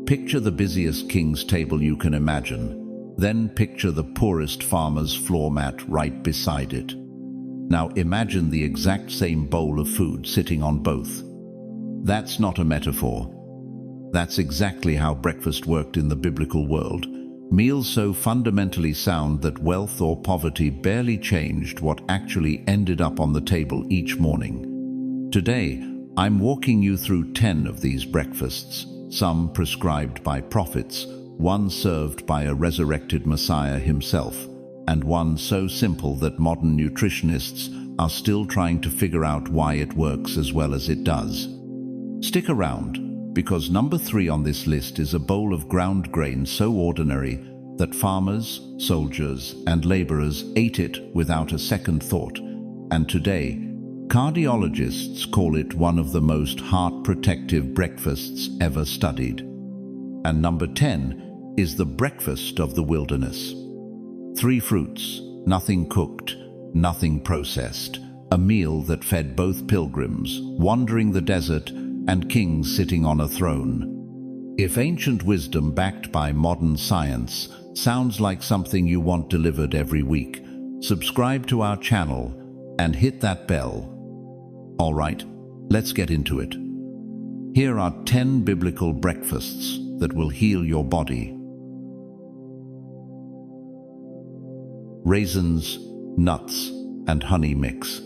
Picture the busiest king's table you can imagine. Then picture the poorest farmer's floor mat right beside it. Now imagine the exact same bowl of food sitting on both. That's not a metaphor. That's exactly how breakfast worked in the biblical world. Meals so fundamentally sound that wealth or poverty barely changed what actually ended up on the table each morning. Today, I'm walking you through 10 of these breakfasts, some prescribed by prophets, one served by a resurrected Messiah himself, and one so simple that modern nutritionists are still trying to figure out why it works as well as it does. Stick around, because number 3 on this list is a bowl of ground grain so ordinary that farmers, soldiers, and laborers ate it without a second thought. And today, cardiologists call it one of the most heart-protective breakfasts ever studied. And number 10 is the breakfast of the wilderness. 3 fruits, nothing cooked, nothing processed, a meal that fed both pilgrims wandering the desert and kings sitting on a throne. If ancient wisdom backed by modern science sounds like something you want delivered every week, subscribe to our channel and hit that bell. All right, let's get into it. Here are 10 biblical breakfasts that will heal your body. Raisins, nuts, and honey mix.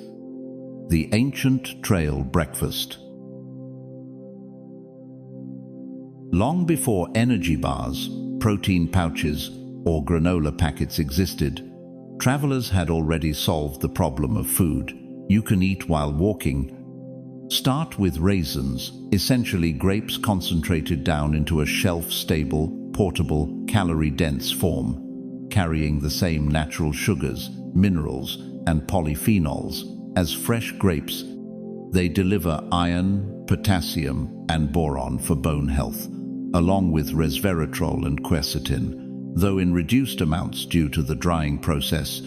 The ancient trail breakfast. Long before energy bars, protein pouches, or granola packets existed, travelers had already solved the problem of food you can eat while walking. Start with raisins, essentially grapes concentrated down into a shelf-stable, portable, calorie-dense form, carrying the same natural sugars, minerals, and polyphenols as fresh grapes. They deliver iron, potassium, and boron for bone health, along with resveratrol and quercetin, though in reduced amounts due to the drying process.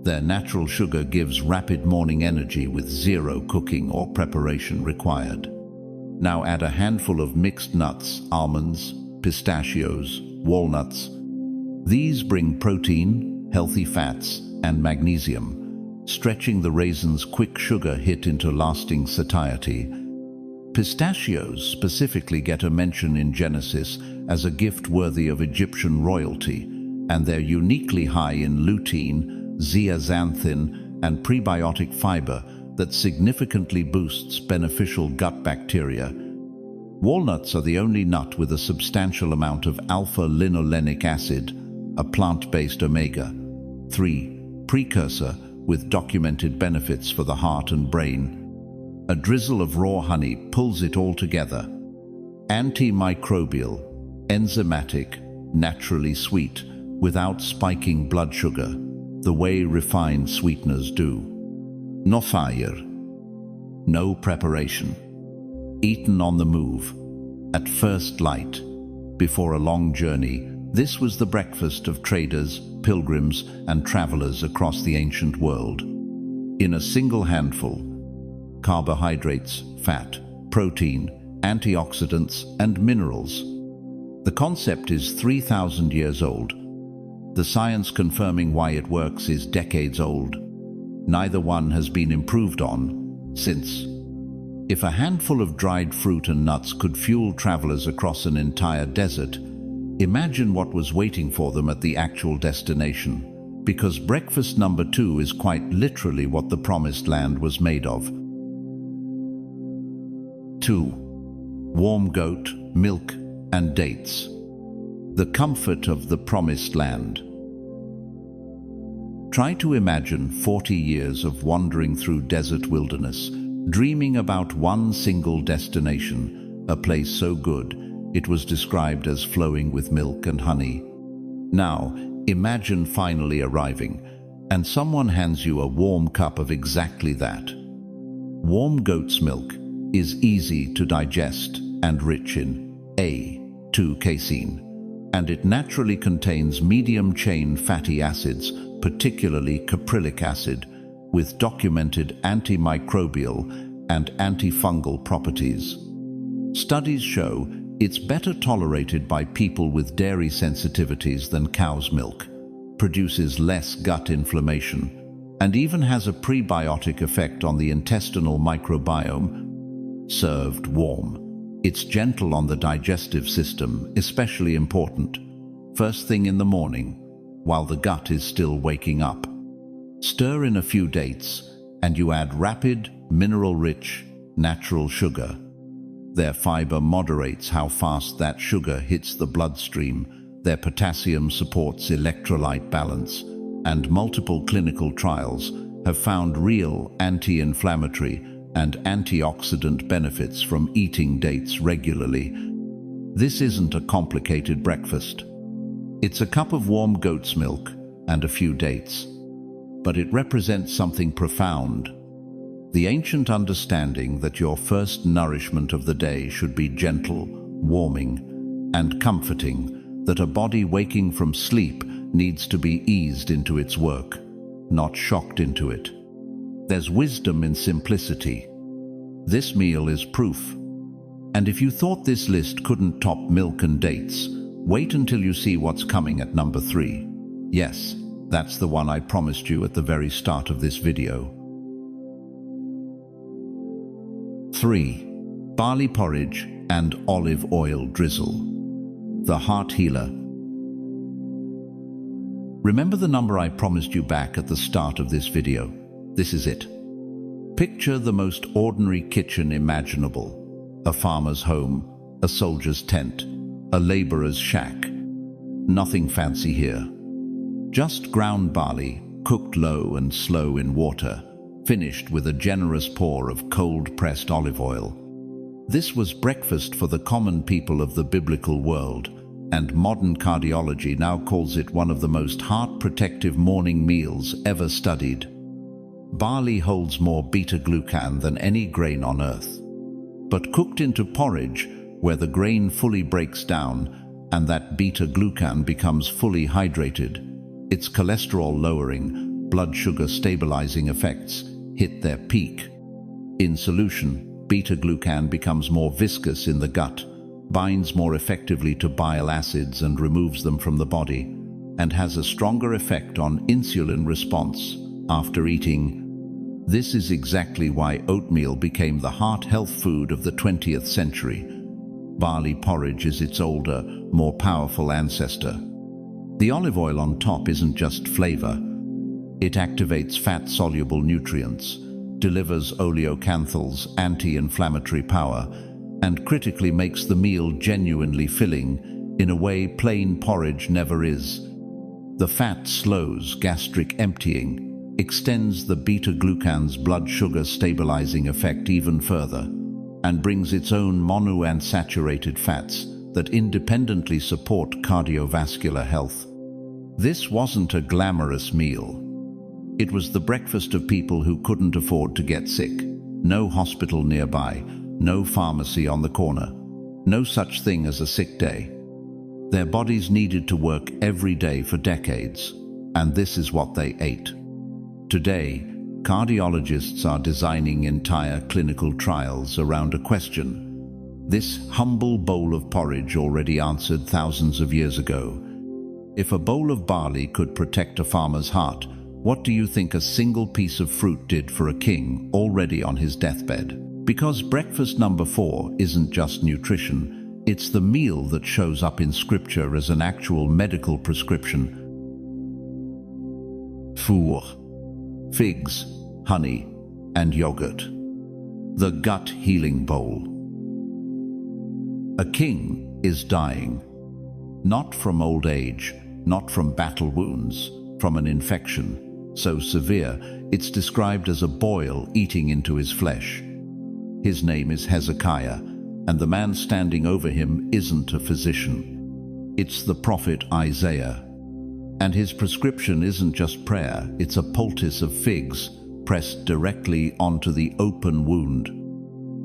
Their natural sugar gives rapid morning energy with zero cooking or preparation required. Now add a handful of mixed nuts, almonds, pistachios, walnuts. These bring protein, healthy fats, and magnesium, stretching the raisin's quick sugar hit into lasting satiety. Pistachios specifically get a mention in Genesis as a gift worthy of Egyptian royalty, and they're uniquely high in lutein, zeaxanthin, and prebiotic fiber that significantly boosts beneficial gut bacteria. Walnuts are the only nut with a substantial amount of alpha-linolenic acid, a plant-based omega-3 precursor with documented benefits for the heart and brain. A drizzle of raw honey pulls it all together. Antimicrobial, enzymatic, naturally sweet, without spiking blood sugar, the way refined sweeteners do. No fire, no preparation. Eaten on the move, at first light, before a long journey. This was the breakfast of traders, pilgrims, and travelers across the ancient world. In a single handful, carbohydrates, fat, protein, antioxidants, and minerals. The concept is 3,000 years old. The science confirming why it works is decades old. Neither one has been improved on since. If a handful of dried fruit and nuts could fuel travelers across an entire desert, imagine what was waiting for them at the actual destination, because breakfast number 2 is quite literally what the promised land was made of. 2. Warm goat, milk, and dates. The comfort of the promised land. Try to imagine 40 years of wandering through desert wilderness, dreaming about one single destination, a place so good it was described as flowing with milk and honey. Now, imagine finally arriving, and someone hands you a warm cup of exactly that. Warm goat's milk is easy to digest and rich in A2 casein, and it naturally contains medium-chain fatty acids, particularly caprylic acid, with documented antimicrobial and antifungal properties. Studies show It's better tolerated by people with dairy sensitivities than cow's milk, produces less gut inflammation, and even has a prebiotic effect on the intestinal microbiome. Served warm. It's gentle on the digestive system, especially important first thing in the morning, while the gut is still waking up. Stir in a few dates, and you add rapid, mineral-rich, natural sugar. Their fiber moderates how fast that sugar hits the bloodstream. Their potassium supports electrolyte balance, and multiple clinical trials have found real anti-inflammatory and antioxidant benefits from eating dates regularly. This isn't a complicated breakfast. It's a cup of warm goat's milk and a few dates. But it represents something profound. The ancient understanding that your first nourishment of the day should be gentle, warming, and comforting, that a body waking from sleep needs to be eased into its work, not shocked into it. There's wisdom in simplicity. This meal is proof. And if you thought this list couldn't top milk and dates, wait until you see what's coming at number 3. Yes, that's the one I promised you at the very start of this video. 3. Barley porridge and olive oil drizzle. The heart healer. Remember the number I promised you back at the start of this video? This is it. Picture the most ordinary kitchen imaginable. A farmer's home, a soldier's tent, a laborer's shack. Nothing fancy here. Just ground barley, cooked low and slow in water, finished with a generous pour of cold-pressed olive oil. This was breakfast for the common people of the biblical world, and modern cardiology now calls it one of the most heart-protective morning meals ever studied. Barley holds more beta-glucan than any grain on earth. But cooked into porridge, where the grain fully breaks down and that beta-glucan becomes fully hydrated, its cholesterol-lowering, blood sugar stabilizing effects hit their peak. In solution, beta-glucan becomes more viscous in the gut, binds more effectively to bile acids and removes them from the body, and has a stronger effect on insulin response after eating. This is exactly why oatmeal became the heart health food of the 20th century. Barley porridge is its older, more powerful ancestor. The olive oil on top isn't just flavor. It activates fat-soluble nutrients, delivers oleocanthals' anti-inflammatory power, and critically makes the meal genuinely filling in a way plain porridge never is. The fat slows gastric emptying, extends the beta-glucan's blood sugar stabilizing effect even further, and brings its own monounsaturated fats that independently support cardiovascular health. This wasn't a glamorous meal. It was the breakfast of people who couldn't afford to get sick. No hospital nearby, no pharmacy on the corner, no such thing as a sick day. Their bodies needed to work every day for decades, and this is what they ate. Today, cardiologists are designing entire clinical trials around a question. This humble bowl of porridge already answered thousands of years ago. If a bowl of barley could protect a farmer's heart, what do you think a single piece of fruit did for a king already on his deathbed? Because breakfast number 4 isn't just nutrition, it's the meal that shows up in scripture as an actual medical prescription. Four. Figs, honey, and yogurt. The gut healing bowl. A king is dying. Not from old age, not from battle wounds, from an infection so severe it's described as a boil eating into his flesh. His name is Hezekiah, and the man standing over him isn't a physician. It's the prophet Isaiah. And his prescription isn't just prayer, it's a poultice of figs pressed directly onto the open wound.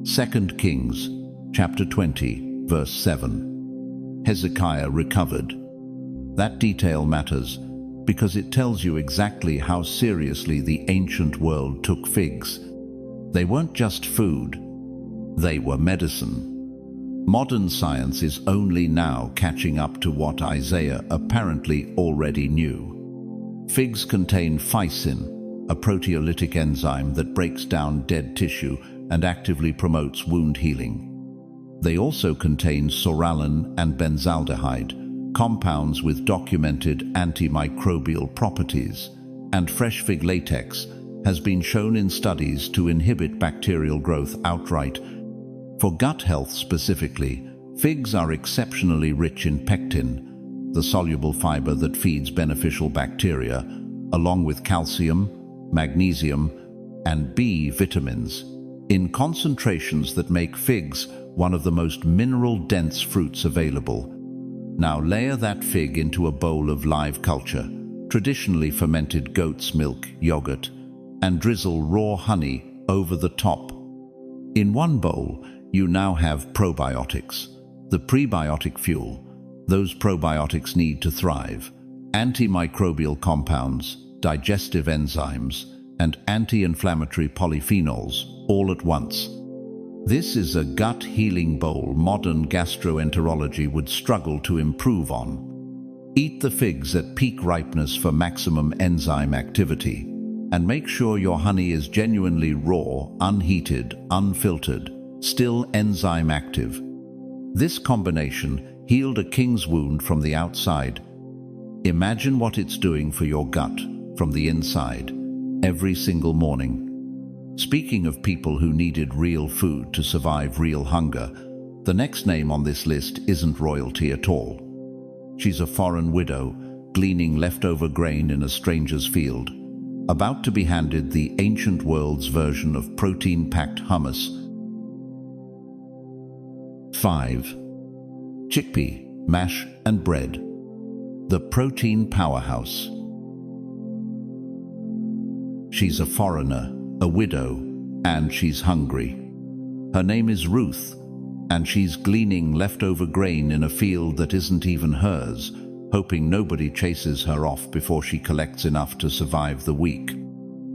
2 Kings, chapter 20, verse 7. Hezekiah recovered. That detail matters because it tells you exactly how seriously the ancient world took figs. They weren't just food, they were medicine. Modern science is only now catching up to what Isaiah apparently already knew. Figs contain phycin, a proteolytic enzyme that breaks down dead tissue and actively promotes wound healing. They also contain psoralen and benzaldehyde, compounds with documented antimicrobial properties, and fresh fig latex has been shown in studies to inhibit bacterial growth outright. For gut health specifically, figs are exceptionally rich in pectin, the soluble fiber that feeds beneficial bacteria, along with calcium, magnesium, and B vitamins, in concentrations that make figs one of the most mineral-dense fruits available. Now layer that fig into a bowl of live culture, traditionally fermented goat's milk, yogurt, and drizzle raw honey over the top. In one bowl, you now have probiotics, the prebiotic fuel. Those probiotics need to thrive. Antimicrobial compounds, digestive enzymes, and anti-inflammatory polyphenols all at once. This is a gut-healing bowl modern gastroenterology would struggle to improve on. Eat the figs at peak ripeness for maximum enzyme activity, and make sure your honey is genuinely raw, unheated, unfiltered, still enzyme active. This combination healed a king's wound from the outside. Imagine what it's doing for your gut from the inside every single morning. Speaking of people who needed real food to survive real hunger, the next name on this list isn't royalty at all. She's a foreign widow, gleaning leftover grain in a stranger's field, about to be handed the ancient world's version of protein-packed hummus. 5. Chickpea, mash and bread. The protein powerhouse. She's a foreigner, a widow, and she's hungry. Her name is Ruth, and she's gleaning leftover grain in a field that isn't even hers, hoping nobody chases her off before she collects enough to survive the week.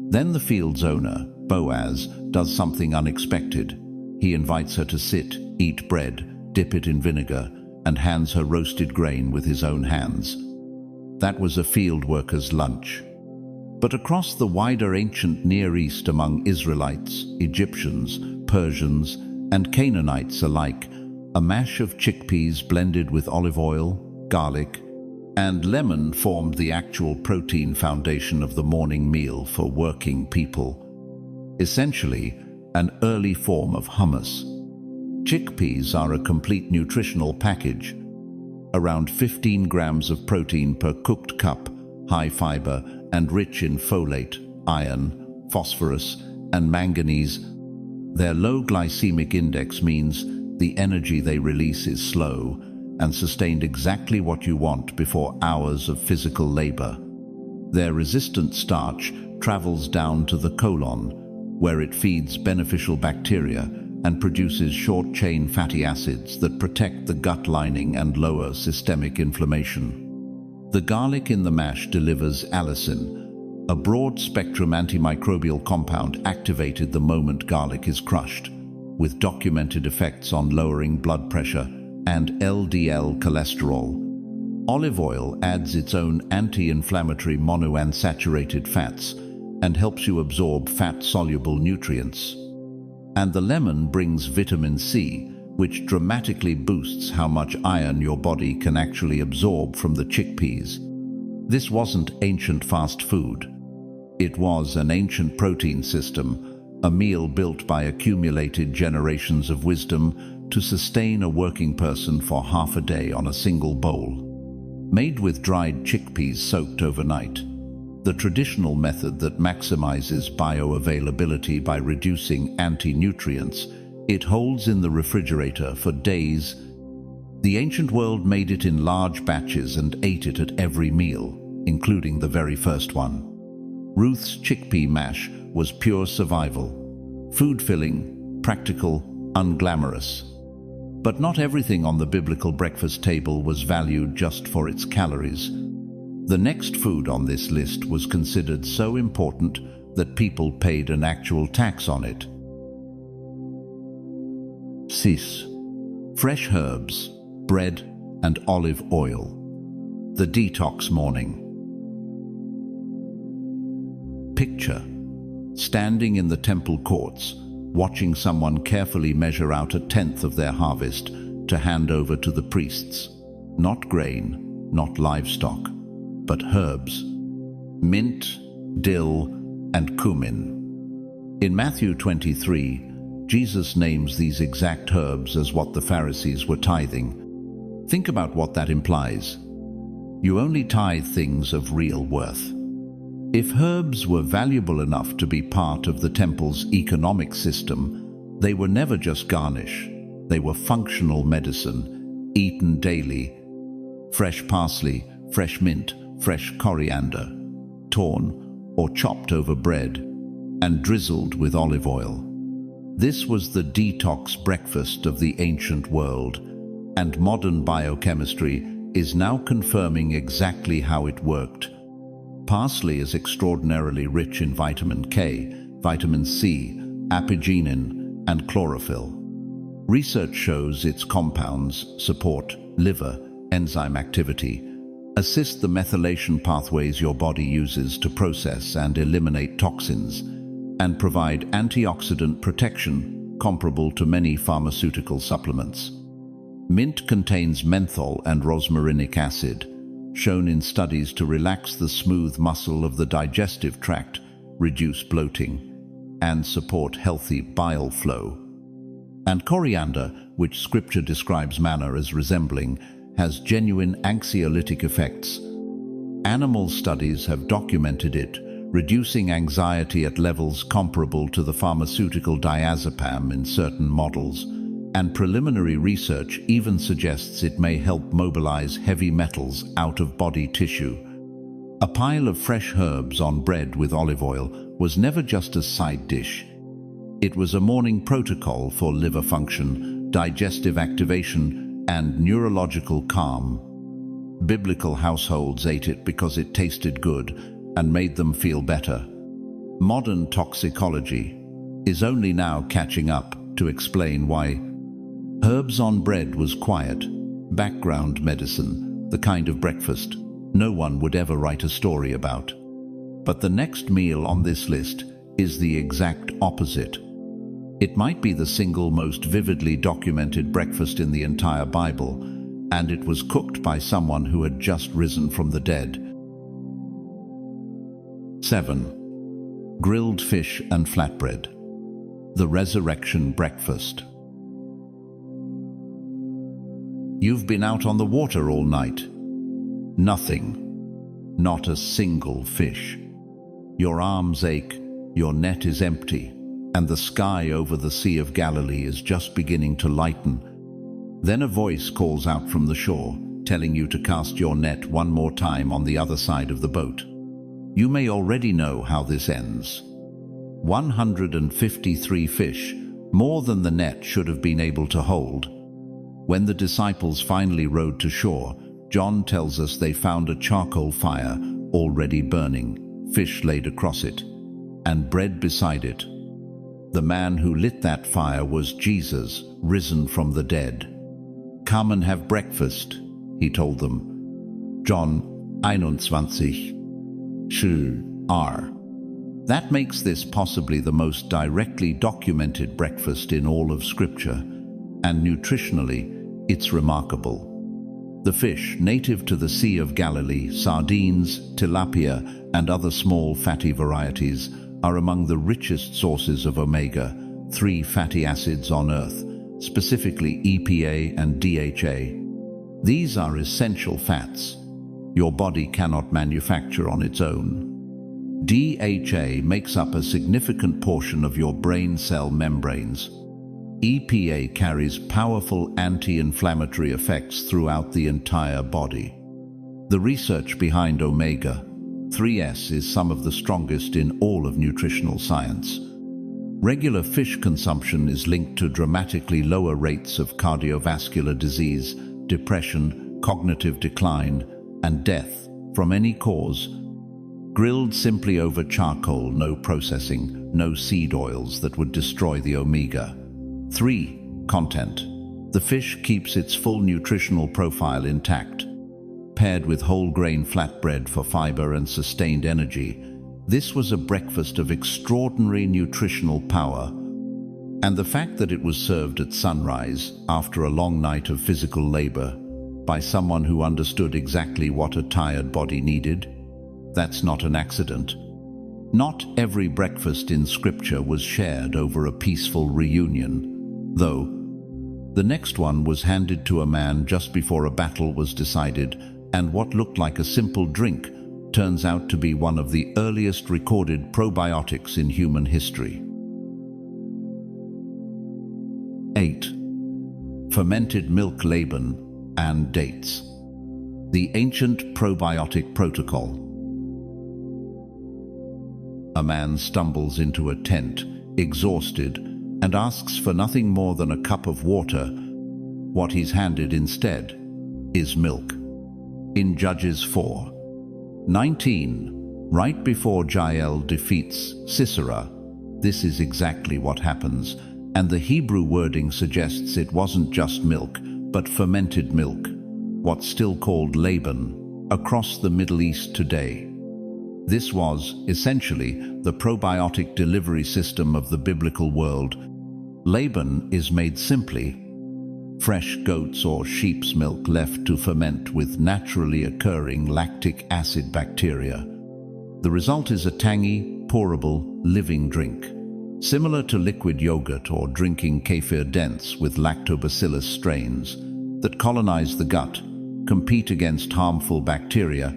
Then the field's owner, Boaz, does something unexpected. He invites her to sit, eat bread, dip it in vinegar, and hands her roasted grain with his own hands. That was a field worker's lunch. But across the wider ancient Near East, among Israelites, Egyptians, Persians, and Canaanites alike, a mash of chickpeas blended with olive oil, garlic, and lemon formed the actual protein foundation of the morning meal for working people. Essentially, an early form of hummus. Chickpeas are a complete nutritional package. Around 15 grams of protein per cooked cup, high fiber, and rich in folate, iron, phosphorus, and manganese. Their low glycemic index means the energy they release is slow and sustained exactly what you want before hours of physical labor. Their resistant starch travels down to the colon, where it feeds beneficial bacteria and produces short-chain fatty acids that protect the gut lining and lower systemic inflammation. The garlic in the mash delivers allicin, a broad-spectrum antimicrobial compound activated the moment garlic is crushed, with documented effects on lowering blood pressure and LDL cholesterol. Olive oil adds its own anti-inflammatory monounsaturated fats and helps you absorb fat-soluble nutrients. And the lemon brings vitamin C, which dramatically boosts how much iron your body can actually absorb from the chickpeas. This wasn't ancient fast food. It was an ancient protein system, a meal built by accumulated generations of wisdom to sustain a working person for half a day on a single bowl. Made with dried chickpeas soaked overnight, the traditional method that maximizes bioavailability by reducing anti-nutrients, it holds in the refrigerator for days. The ancient world made it in large batches and ate it at every meal, including the very first one. Ruth's chickpea mash was pure survival. Food-filling, practical, unglamorous. But not everything on the biblical breakfast table was valued just for its calories. The next food on this list was considered so important that people paid an actual tax on it. Sis. Fresh herbs, bread, and olive oil. The detox morning. Picture: standing in the temple courts, watching someone carefully measure out 1/10 of their harvest to hand over to the priests. Not grain, not livestock, but herbs. Mint, dill, and cumin. In Matthew 23, Jesus names these exact herbs as what the Pharisees were tithing. Think about what that implies. You only tithe things of real worth. If herbs were valuable enough to be part of the temple's economic system, they were never just garnish. They were functional medicine, eaten daily. Fresh parsley, fresh mint, fresh coriander, torn or chopped over bread, and drizzled with olive oil. This was the detox breakfast of the ancient world, and modern biochemistry is now confirming exactly how it worked. Parsley is extraordinarily rich in vitamin K, vitamin C, apigenin, and chlorophyll. Research shows its compounds support liver enzyme activity, assist the methylation pathways your body uses to process and eliminate toxins, and provide antioxidant protection comparable to many pharmaceutical supplements. Mint contains menthol and rosmarinic acid, shown in studies to relax the smooth muscle of the digestive tract, reduce bloating, and support healthy bile flow. And coriander, which scripture describes manna as resembling, has genuine anxiolytic effects. Animal studies have documented it, reducing anxiety at levels comparable to the pharmaceutical diazepam in certain models, and preliminary research even suggests it may help mobilize heavy metals out of body tissue. A pile of fresh herbs on bread with olive oil was never just a side dish. It was a morning protocol for liver function, digestive activation, and neurological calm. Biblical households ate it because it tasted good and made them feel better. Modern toxicology is only now catching up to explain why. Herbs on bread was quiet, background medicine, the kind of breakfast no one would ever write a story about. But the next meal on this list is the exact opposite. It might be the single most vividly documented breakfast in the entire Bible, and it was cooked by someone who had just risen from the dead. 7. Grilled fish and flatbread. The resurrection breakfast. You've been out on the water all night. Nothing. Not a single fish. Your arms ache, your net is empty, and the sky over the Sea of Galilee is just beginning to lighten. Then a voice calls out from the shore, telling you to cast your net one more time on the other side of the boat. You may already know how this ends. 153 fish, more than the net should have been able to hold. When the disciples finally rowed to shore, John tells us they found a charcoal fire already burning, fish laid across it, and bread beside it. The man who lit that fire was Jesus, risen from the dead. "Come and have breakfast," he told them. John 21:7. That makes this possibly the most directly documented breakfast in all of Scripture, and nutritionally, it's remarkable. The fish, native to the Sea of Galilee, sardines, tilapia, and other small fatty varieties, are among the richest sources of omega-3 fatty acids on Earth, specifically EPA and DHA. These are essential fats your body cannot manufacture on its own. DHA makes up a significant portion of your brain cell membranes. EPA carries powerful anti-inflammatory effects throughout the entire body. The research behind omega-3s is some of the strongest in all of nutritional science. Regular fish consumption is linked to dramatically lower rates of cardiovascular disease, depression, cognitive decline, and death from any cause. Grilled simply over charcoal, no processing, no seed oils that would destroy the omega-3 content. The fish keeps its full nutritional profile intact. Paired with whole grain flatbread for fiber and sustained energy, this was a breakfast of extraordinary nutritional power. And the fact that it was served at sunrise, after a long night of physical labor, by someone who understood exactly what a tired body needed, that's not an accident. Not every breakfast in Scripture was shared over a peaceful reunion, though the next one was handed to a man just before a battle was decided, and what looked like a simple drink turns out to be one of the earliest recorded probiotics in human history. 8. Fermented milk, LABAN, and dates. The ancient probiotic protocol. A man stumbles into a tent, exhausted, and asks for nothing more than a cup of water. What he's handed instead is milk. In Judges 4:19, right before Jael defeats Sisera, this is exactly what happens, and the Hebrew wording suggests it wasn't just milk, but fermented milk, what's still called LABAN, across the Middle East today. This was, essentially, the probiotic delivery system of the biblical world. LABAN is made simply: fresh goat's or sheep's milk left to ferment with naturally occurring lactic acid bacteria. The result is a tangy, pourable, living drink, similar to liquid yogurt or drinking kefir dense with lactobacillus strains that colonize the gut, compete against harmful bacteria,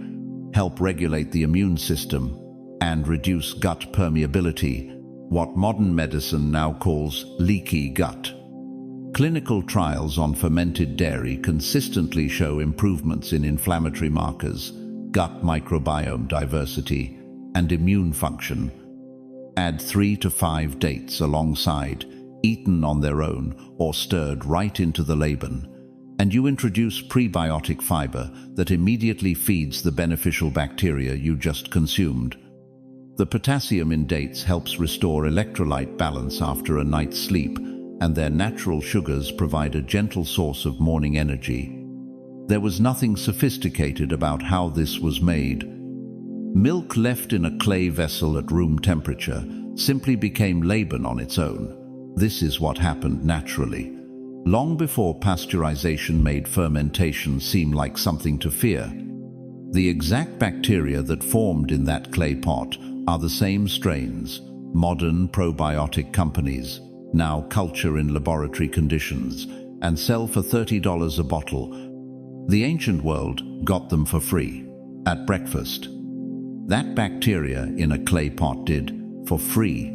help regulate the immune system, and reduce gut permeability, what modern medicine now calls leaky gut. Clinical trials on fermented dairy consistently show improvements in inflammatory markers, gut microbiome diversity, and immune function. Add 3 to 5 dates alongside, eaten on their own or stirred right into the LABAN, and you introduce prebiotic fiber that immediately feeds the beneficial bacteria you just consumed. The potassium in dates helps restore electrolyte balance after a night's sleep, and their natural sugars provide a gentle source of morning energy. There was nothing sophisticated about how this was made. Milk left in a clay vessel at room temperature simply became LABAN on its own. This is what happened naturally, long before pasteurization made fermentation seem like something to fear. The exact bacteria that formed in that clay pot are the same strains modern probiotic companies now culture in laboratory conditions and sell for $30 a bottle. The ancient world got them for free at breakfast. That bacteria in a clay pot did for free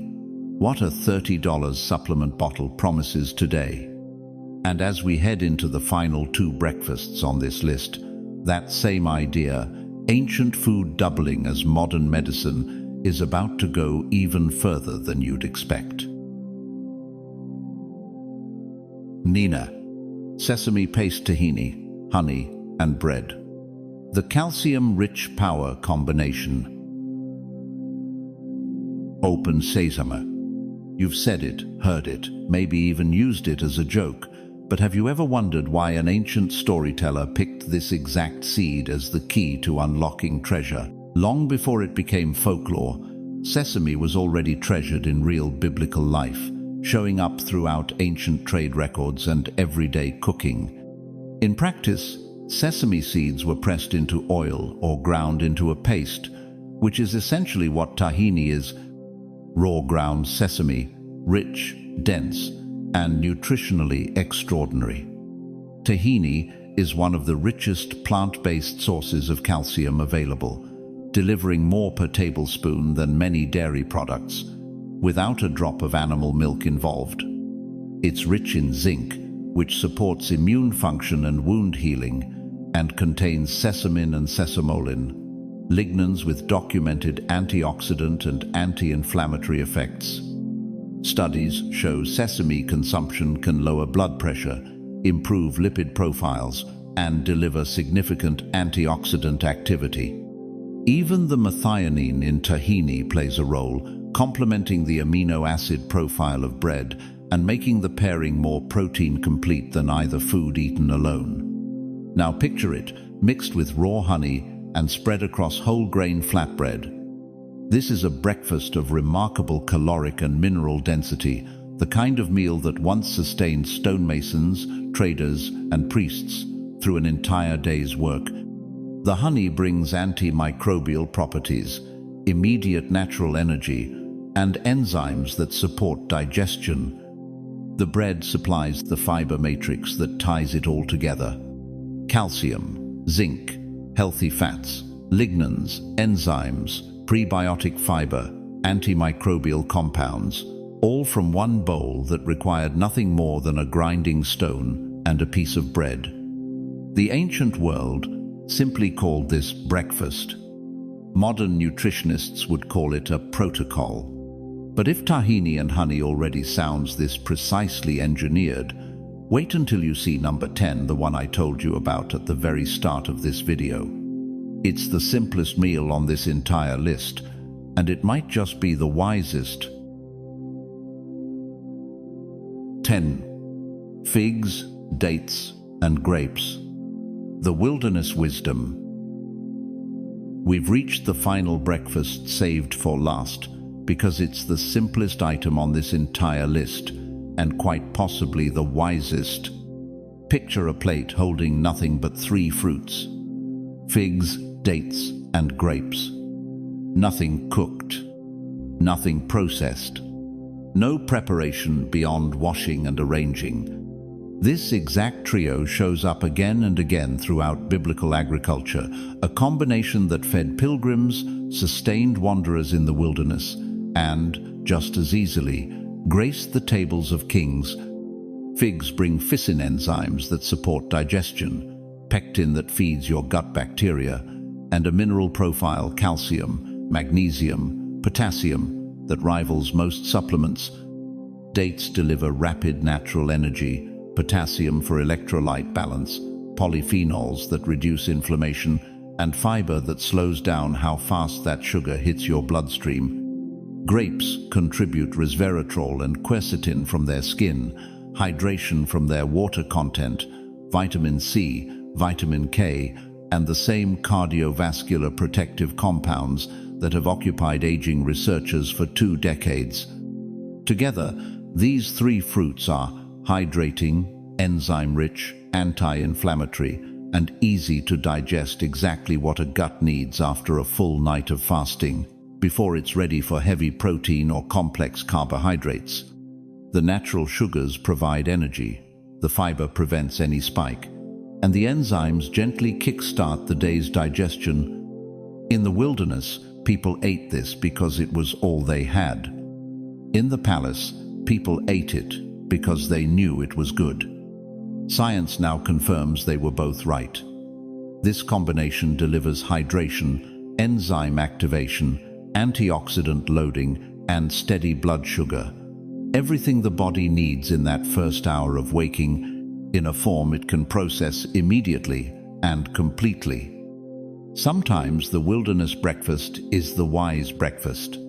what a $30 supplement bottle promises today. And as we head into the final 2 breakfasts on this list, that same idea, ancient food doubling as modern medicine, is about to go even further than you'd expect. Nina, sesame paste, tahini, honey, and bread. The calcium-rich power combination. Open sesame. You've said it, heard it, maybe even used it as a joke, but have you ever wondered why an ancient storyteller picked this exact seed as the key to unlocking treasure? Long before it became folklore, sesame was already treasured in real biblical life, showing up throughout ancient trade records and everyday cooking. In practice, sesame seeds were pressed into oil or ground into a paste, which is essentially what tahini is: raw ground sesame, rich, dense, and nutritionally extraordinary. Tahini is one of the richest plant-based sources of calcium available, delivering more per tablespoon than many dairy products, without a drop of animal milk involved. It's rich in zinc, which supports immune function and wound healing, and contains sesamin and sesamolin, lignans with documented antioxidant and anti-inflammatory effects. Studies show sesame consumption can lower blood pressure, improve lipid profiles, and deliver significant antioxidant activity. Even the methionine in tahini plays a role, complementing the amino acid profile of bread and making the pairing more protein complete than either food eaten alone. Now picture it mixed with raw honey and spread across whole grain flatbread. This is a breakfast of remarkable caloric and mineral density, the kind of meal that once sustained stonemasons, traders, and priests through an entire day's work. The honey brings antimicrobial properties, immediate natural energy, and enzymes that support digestion. The bread supplies the fiber matrix that ties it all together. Calcium, zinc, healthy fats, lignans, enzymes, prebiotic fiber, antimicrobial compounds, all from one bowl that required nothing more than a grinding stone and a piece of bread. The ancient world simply called this breakfast. Modern nutritionists would call it a protocol. But if tahini and honey already sounds this precisely engineered, wait until you see number 10, the one I told you about at the very start of this video. It's the simplest meal on this entire list, and it might just be the wisest. 10. Figs, dates, and grapes. The wilderness wisdom. We've reached the final breakfast saved for last because it's the simplest item on this entire list and quite possibly the wisest. Picture a plate holding nothing but 3 fruits: figs, dates, and grapes. Nothing cooked, nothing processed, no preparation beyond washing and arranging. This exact trio shows up again and again throughout biblical agriculture, a combination that fed pilgrims, sustained wanderers in the wilderness, and, just as easily, graced the tables of kings. Figs bring physin enzymes that support digestion, pectin that feeds your gut bacteria, and a mineral profile, calcium, magnesium, potassium, that rivals most supplements. Dates deliver rapid natural energy, potassium for electrolyte balance, polyphenols that reduce inflammation, and fiber that slows down how fast that sugar hits your bloodstream. Grapes contribute resveratrol and quercetin from their skin, hydration from their water content, vitamin C, vitamin K, and the same cardiovascular protective compounds that have occupied aging researchers for 2 decades. Together, these 3 fruits are hydrating, enzyme-rich, anti-inflammatory, and easy to digest, exactly what a gut needs after a full night of fasting, before it's ready for heavy protein or complex carbohydrates. The natural sugars provide energy, the fiber prevents any spike, and the enzymes gently kickstart the day's digestion. In the wilderness, people ate this because it was all they had. In the palace, people ate it because they knew it was good. Science now confirms they were both right. This combination delivers hydration, enzyme activation, antioxidant loading, and steady blood sugar. Everything the body needs in that first hour of waking, in a form it can process immediately and completely. Sometimes the wilderness breakfast is the wise breakfast.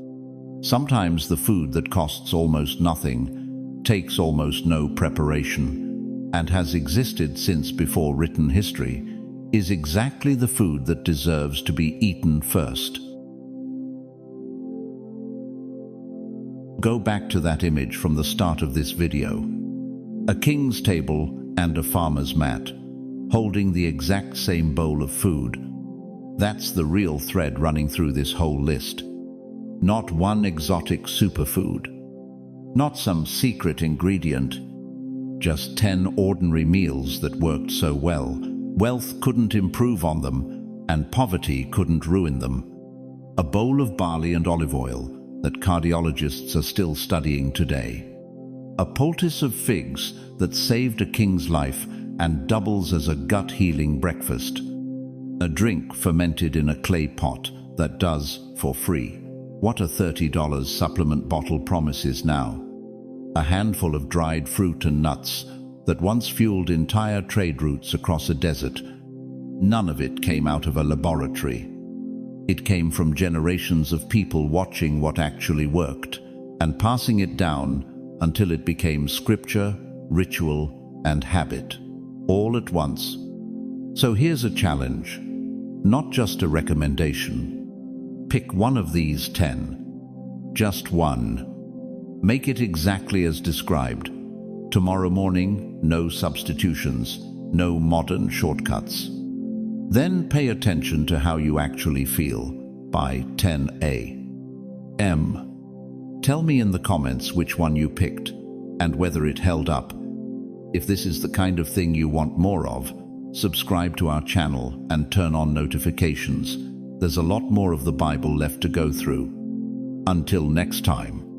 Sometimes the food that costs almost nothing, takes almost no preparation, and has existed since before written history, is exactly the food that deserves to be eaten first. Go back to that image from the start of this video. A king's table and a farmer's mat, holding the exact same bowl of food. That's the real thread running through this whole list. Not one exotic superfood. Not some secret ingredient. Just 10 ordinary meals that worked so well. Wealth couldn't improve on them, and poverty couldn't ruin them. A bowl of barley and olive oil that cardiologists are still studying today. A poultice of figs that saved a king's life and doubles as a gut-healing breakfast. A drink fermented in a clay pot that does for free what a $30 supplement bottle promises now. A handful of dried fruit and nuts that once fueled entire trade routes across a desert. None of it came out of a laboratory. It came from generations of people watching what actually worked and passing it down until it became scripture, ritual, and habit, all at once. So here's a challenge, not just a recommendation. Pick one of these 10. Just one. Make it exactly as described. Tomorrow morning, no substitutions, no modern shortcuts. Then pay attention to how you actually feel by 10 a.m. Tell me in the comments which one you picked and whether it held up. If this is the kind of thing you want more of, subscribe to our channel and turn on notifications. There's a lot more of the Bible left to go through. Until next time.